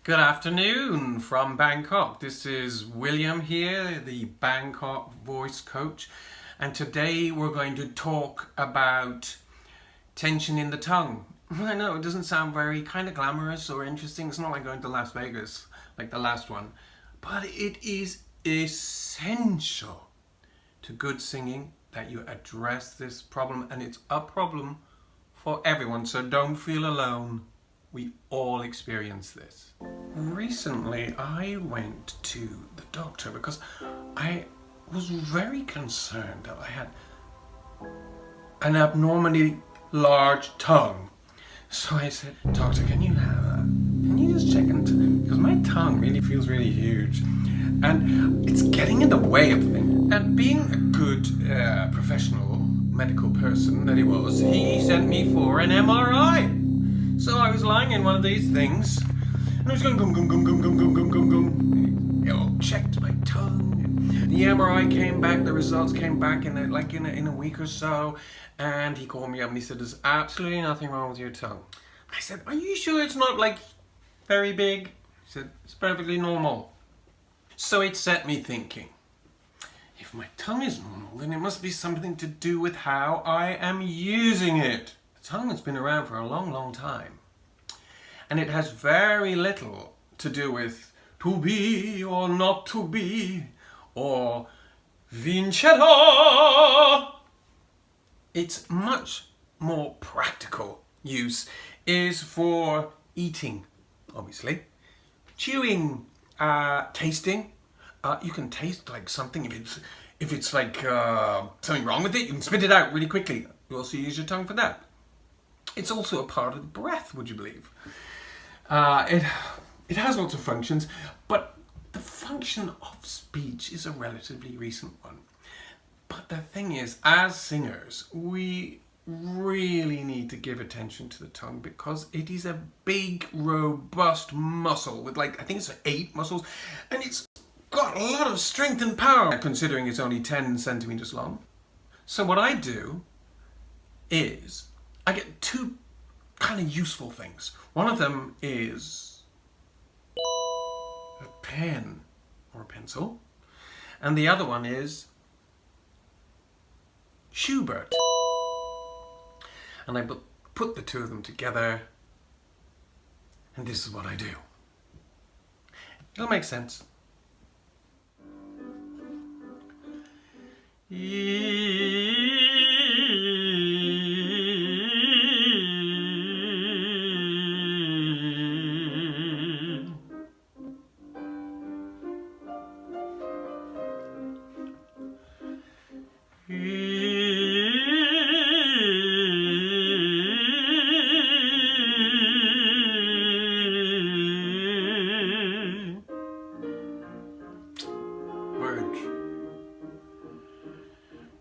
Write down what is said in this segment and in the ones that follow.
Good afternoon from Bangkok. This is William here, the Bangkok voice coach, and today we're going to talk about tension in the tongue. I know it doesn't sound very kind of glamorous or interesting. It's not like going to Las Vegas like the last one, but it is essential to good singing that you address this problem, and it's a problem for everyone, so don't feel alone. We all experience this. Recently, I went to the doctor because I was very concerned that I had an abnormally large tongue. So I said, "Doctor, can you just check into, because my tongue really feels really huge and it's getting in the way of things." And being a good professional medical person that he was, he sent me for an MRI. So I was lying in one of these things, and I was going gum gum gum gum gum gum gum gum gum. It all checked my tongue. The MRI came back. The results came back in a week or so, and he called me up and he said, "There's absolutely nothing wrong with your tongue." I said, "Are you sure it's not like very big?" He said, "It's perfectly normal." So it set me thinking. If my tongue is normal, then it must be something to do with how I am using it. Tongue has been around for a long, long time, and it has very little to do with to be or not to be or vincetta. Its much more practical use is for eating, obviously, chewing, tasting. You can taste like something. If it's like something wrong with it, you can spit it out really quickly. You also use your tongue for that. It's also a part of the breath, would you believe? It has lots of functions, but the function of speech is a relatively recent one. But the thing is, as singers, we really need to give attention to the tongue because it is a big, robust muscle with I think it's 8 muscles, and it's got a lot of strength and power considering it's only 10 centimeters long. So what I do is I get 2 kind of useful things. One of them is a pen or a pencil, and the other one is Schubert. And I put the 2 of them together, and this is what I do. It'll make sense.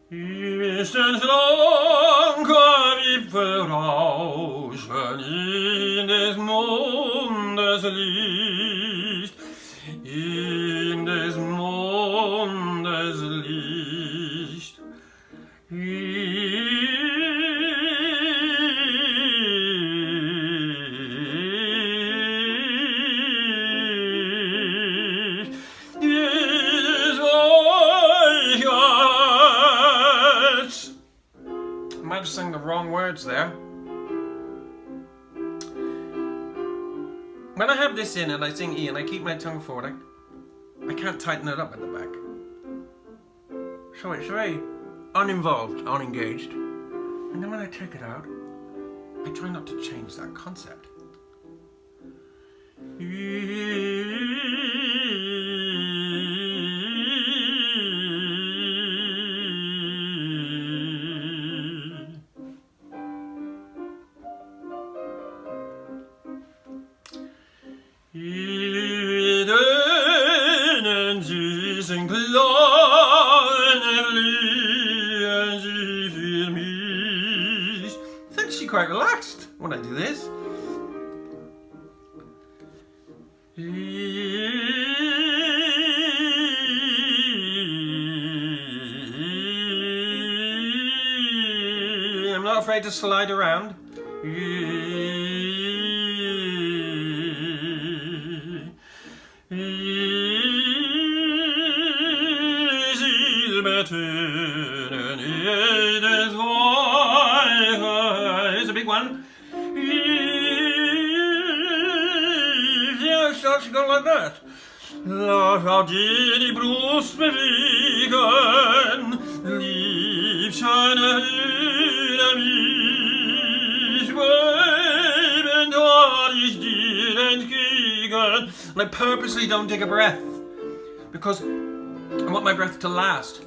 Ist es lang wie verrauschen in des Mondes Licht, in des Mondes Licht. I might have sung the wrong words there. When I have this in and I sing E and I keep my tongue forward, I can't tighten it up at the back. So it's very uninvolved, unengaged. And then when I take it out, I try not to change that concept. It's actually quite relaxed when I do this. I'm not afraid to slide around. Here's a big one. Yeah, it starts to go like that. Lass dir die Brust bewegen, lieb scheine über mich, bleiben dort ich dir entgegen. And I purposely don't take a breath, because I want my breath to last.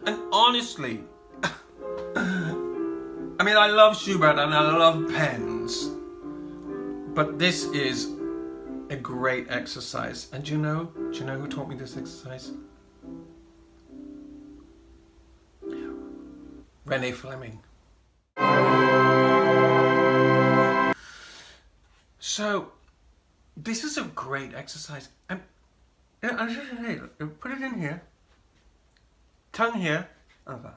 And honestly, I mean, I love Schubert and I love pens, but this is a great exercise. And do you know who taught me this exercise? Renee Fleming. So, this is a great exercise. And I just say, put it in here. Tongue here. Okay.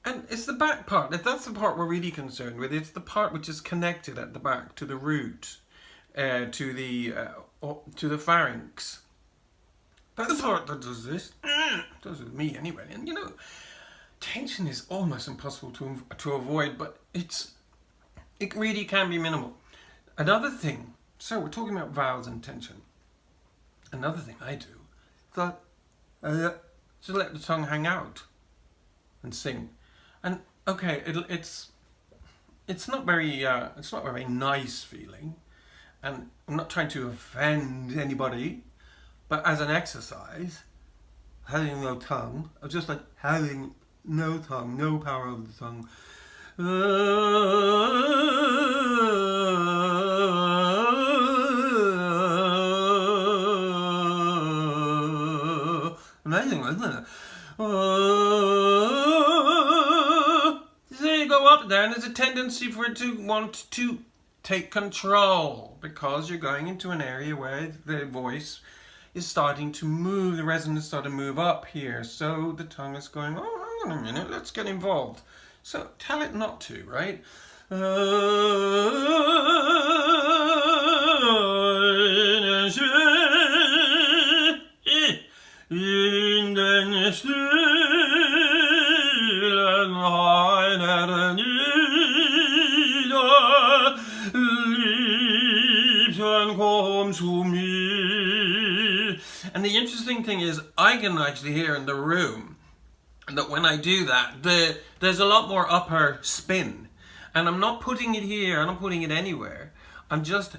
And it's the back part. That's the part we're really concerned with. It's the part which is connected at the back to the root, to the pharynx. That's the part that does this. Does with me anyway. And you know, tension is almost impossible to avoid, but it really can be minimal. Another thing. So we're talking about vowels and tension. Another thing I do, just let the tongue hang out and sing. And okay, it's not very nice feeling, and I'm not trying to offend anybody, but as an exercise, having no tongue, or just like having no tongue, no power over the tongue. Amazing, isn't it? So you go up there, and there's a tendency for it to want to take control, because you're going into an area where the voice is starting to move, the resonance starting to move up here, so the tongue is going, oh, hang on a minute, let's get involved. So tell it not to, right? And the interesting thing is, I can actually hear in the room that when I do that, there's a lot more upper spin. And I'm not putting it here, I'm not putting it anywhere. I'm just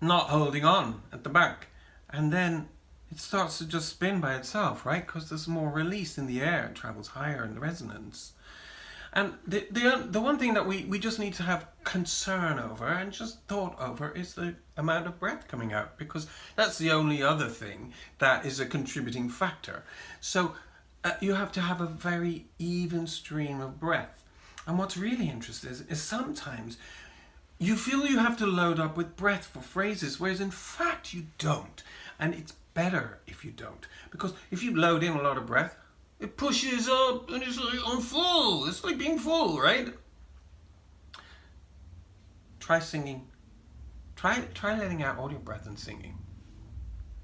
not holding on at the back. And then it starts to just spin by itself, right? Because there's more release in the air, it travels higher in the resonance. And the one thing that we just need to have concern over and just thought over is the amount of breath coming out, because that's the only other thing that is a contributing factor. So you have to have a very even stream of breath. And what's really interesting is sometimes you feel you have to load up with breath for phrases, whereas in fact you don't. And it's better if you don't, because if you load in a lot of breath, it pushes up and it's like, I'm full. It's like being full, right? Try singing. Try letting out all your breath and singing.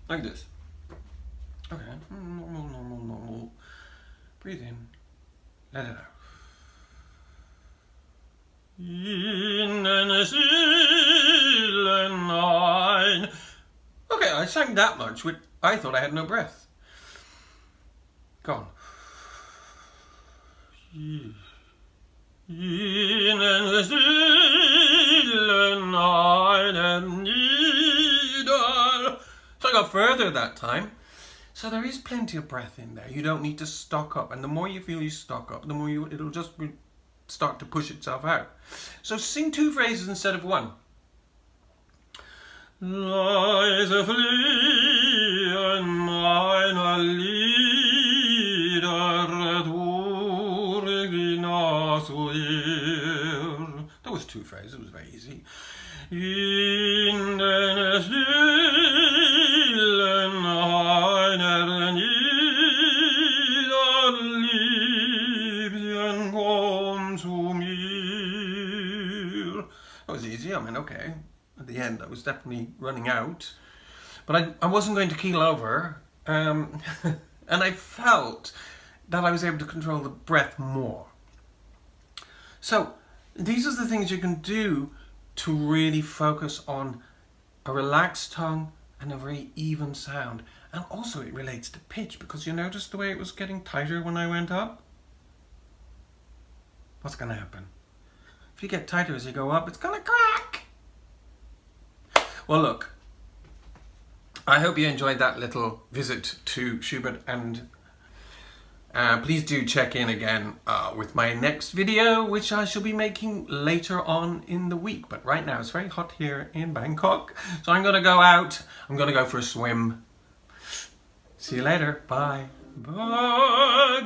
Like this. Okay. Normal. Breathe in. Let it out. Okay, I sang that much, which I thought I had no breath. Go on. So I got further that time. So there is plenty of breath in there. You don't need to stock up. And the more you feel you stock up, the more it'll just start to push itself out. So sing two phrases instead of one. Leise fliehen meine Lieder durch die Nacht. That was two phrases, it was very easy. In den stillen einer Niederliebchen komm zu mir. That was easy, I mean, okay. At the end, I was definitely running out. But I wasn't going to keel over. And I felt that I was able to control the breath more. So, these are the things you can do to really focus on a relaxed tongue and a very even sound. And also it relates to pitch, because you noticed the way it was getting tighter when I went up? What's going to happen? If you get tighter as you go up, it's going to crack! Well, look, I hope you enjoyed that little visit to Schubert, and please do check in again with my next video, which I shall be making later on in the week. But right now it's very hot here in Bangkok, so I'm going to go out. I'm going to go for a swim. See you later. Bye. Bye.